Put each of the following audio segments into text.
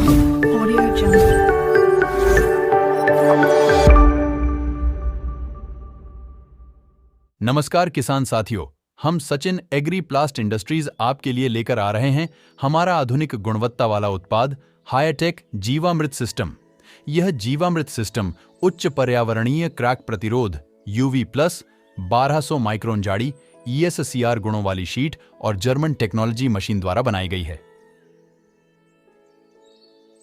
Audio Jungle. नमस्कार किसान साथियों, हम सचिन एग्री प्लास्ट इंडस्ट्रीज आपके लिए लेकर आ रहे हैं हमारा आधुनिक गुणवत्ता वाला उत्पाद हाईटेक जीवामृत सिस्टम। यह जीवामृत सिस्टम उच्च पर्यावरणीय क्रैक प्रतिरोध, यूवी प्लस, 1200 माइक्रोन जाड़ी, ESCR गुणों वाली शीट और जर्मन टेक्नोलॉजी मशीन द्वारा बनाई गई है।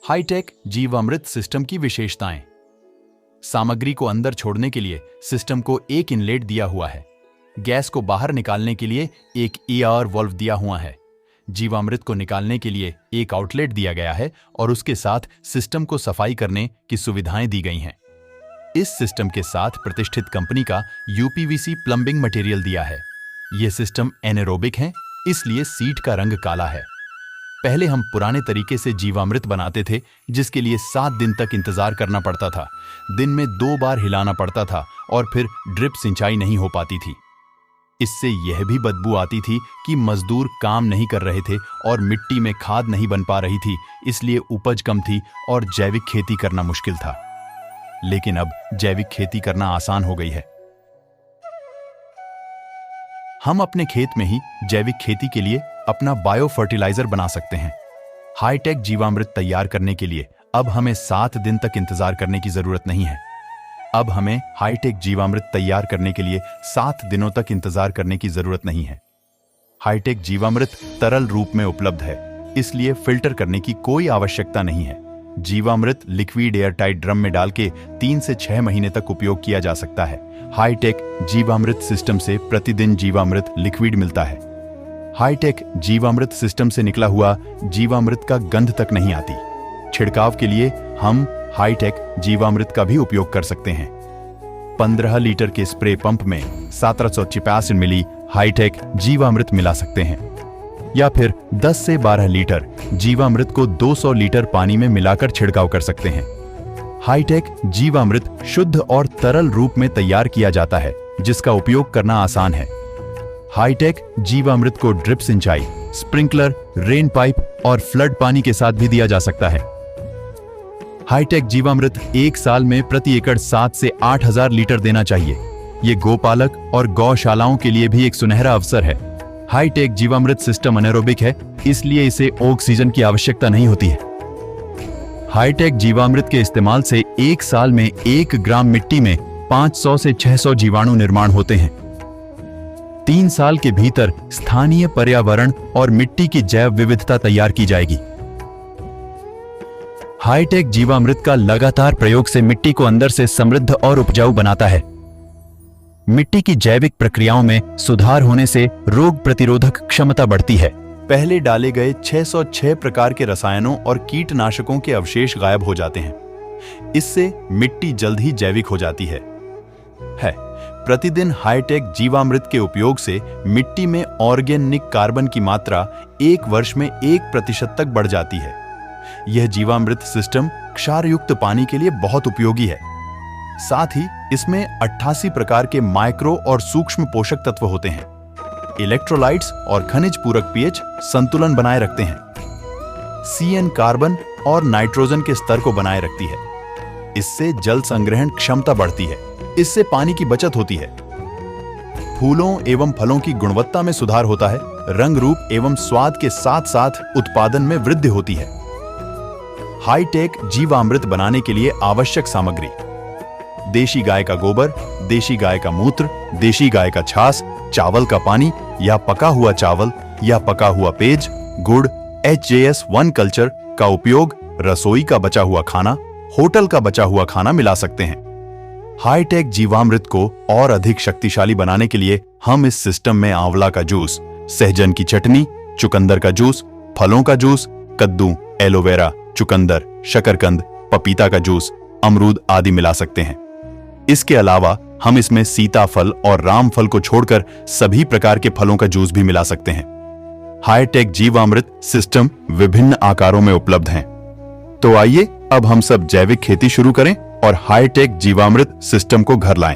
हाईटेक जीवामृत सिस्टम की विशेषताएं। सामग्री को अंदर छोड़ने के लिए सिस्टम को एक इनलेट दिया हुआ है। गैस को बाहर निकालने के लिए एक ER वाल्व दिया हुआ है। जीवामृत को निकालने के लिए एक आउटलेट दिया गया है और उसके साथ सिस्टम को सफाई करने की सुविधाएं दी गई हैं। इस सिस्टम के साथ प्रतिष्ठित कंपनी का UPVC प्लम्बिंग मटेरियल दिया है। यह सिस्टम एनेरोबिक है, इसलिए सीट का रंग काला है। पहले हम पुराने तरीके से जीवामृत बनाते थे, जिसके लिए 7 दिन तक इंतजार करना पड़ता था। दिन में 2 बार हिलाना पड़ता था और फिर ड्रिप सिंचाई नहीं हो पाती थी। इससे यह भी बदबू आती थी कि मजदूर काम नहीं कर रहे थे और मिट्टी में खाद नहीं बन पा रही थी, इसलिए उपज कम थी और जैविक खेती करना मुश्किल था। लेकिन अब जैविक खेती करना आसान हो गई है। हम अपने खेत में ही जैविक खेती के लिए अपना बायो फर्टिलाइजर बना सकते हैं। हाईटेक जीवामृत तैयार करने के लिए अब हमें 7 दिन तक इंतजार करने की जरूरत नहीं है। अब हमें हाईटेक जीवामृत तैयार करने के लिए 7 दिनों तक इंतजार करने की जरूरत नहीं है। हाईटेक जीवामृत तरल रूप में उपलब्ध है, इसलिए फिल्टर करने की कोई आवश्यकता नहीं है। जीवामृत लिक्विड एयर टाइट ड्रम में डाल के 3 से 6 महीने तक उपयोग किया जा सकता है। हाईटेक जीवामृत सिस्टम से प्रतिदिन जीवामृत लिक्विड मिलता है। हाईटेक जीवामृत सिस्टम से निकला हुआ जीवामृत का गंध तक नहीं आती। छिड़काव के लिए हम हाईटेक जीवामृत का भी उपयोग कर सकते हैं। 15 लीटर के स्प्रे पंप में 1785 मिली हाईटेक जीवामृत मिला सकते हैं, या फिर 10 से 12 लीटर जीवामृत को 200 लीटर पानी में मिलाकर छिड़काव कर सकते हैं। हाईटेक जीवामृत शुद्ध और तरल रूप में तैयार किया जाता है, जिसका उपयोग करना आसान है। हाईटेक जीवामृत को ड्रिप सिंचाई, स्प्रिंकलर, रेन पाइप और फ्लड पानी के साथ भी दिया जा सकता है। हाईटेक जीवामृत 1 साल में प्रति एकड़ 7 से 8,000 लीटर देना चाहिए। ये गोपालक और गौशालाओं के लिए भी एक सुनहरा अवसर है। हाईटेक जीवामृत सिस्टम अनेरोबिक है, इसलिए इसे ऑक्सीजन की आवश्यकता नहीं होती है। हाईटेक जीवामृत के इस्तेमाल से 1 साल में 1 ग्राम मिट्टी में 500 से 600 जीवाणु निर्माण होते हैं। 3 साल के भीतर स्थानीय पर्यावरण और मिट्टी की जैव विविधता तैयार की जाएगी। हाईटेक जीवामृत का लगातार प्रयोग से मिट्टी को अंदर से समृद्ध और उपजाऊ बनाता है। मिट्टी की जैविक प्रक्रियाओं में सुधार होने से रोग प्रतिरोधक क्षमता बढ़ती है। पहले डाले गए 606 प्रकार के रसायनों और कीटनाशकों के अवशेष गायब हो जाते हैं। इससे मिट्टी जल्द ही जैविक हो जाती है। प्रतिदिन हाईटेक जीवामृत के उपयोग से मिट्टी में ऑर्गेनिक कार्बन की मात्रा 1 वर्ष में 1% तक बढ़ जाती है। यह जीवामृत सिस्टम क्षारयुक्त पानी के लिए बहुत उपयोगी है। साथ ही इसमें 88 प्रकार के माइक्रो और सूक्ष्म पोषक तत्व होते हैं। इलेक्ट्रोलाइट्स और खनिज पूरक pH संतुलन बनाए रखते हैं। CN कार्बन और नाइट्रोजन के स्तर को बनाए रखती है। इससे जल संग्रहण क्षमता बढ़ती है। इससे पानी की बचत होती है। फूलों एवं फलों की गुणवत्ता में सुधार होता है। रंग रूप एवं स्वाद के साथ साथ उत्पादन में वृद्धि होती है। हाईटेक जीवामृत बनाने के लिए आवश्यक सामग्री: देशी गाय का गोबर, देशी गाय का मूत्र, देशी गाय का छाछ, चावल का पानी या पका हुआ चावल या पका हुआ पेज, गुड़, HJS 1 कल्चर का उपयोग, रसोई का बचा हुआ खाना, होटल का बचा हुआ खाना मिला सकते हैं। हाईटेक जीवामृत को और अधिक शक्तिशाली बनाने के लिए हम इस सिस्टम में आंवला का जूस, सहजन की चटनी, चुकंदर का जूस, फलों का जूस, कद्दू, एलोवेरा, चुकंदर, शकरकंद, पपीता का जूस, अमरूद आदि मिला सकते हैं। इसके अलावा हम इसमें सीताफल और रामफल को छोड़कर सभी प्रकार के फलों का जूस भी मिला सकते हैं। हाईटेक जीवामृत सिस्टम विभिन्न आकारों में उपलब्ध हैं। तो आइए अब हम सब जैविक खेती शुरू करें और हाईटेक जीवामृत सिस्टम को घर लाएं।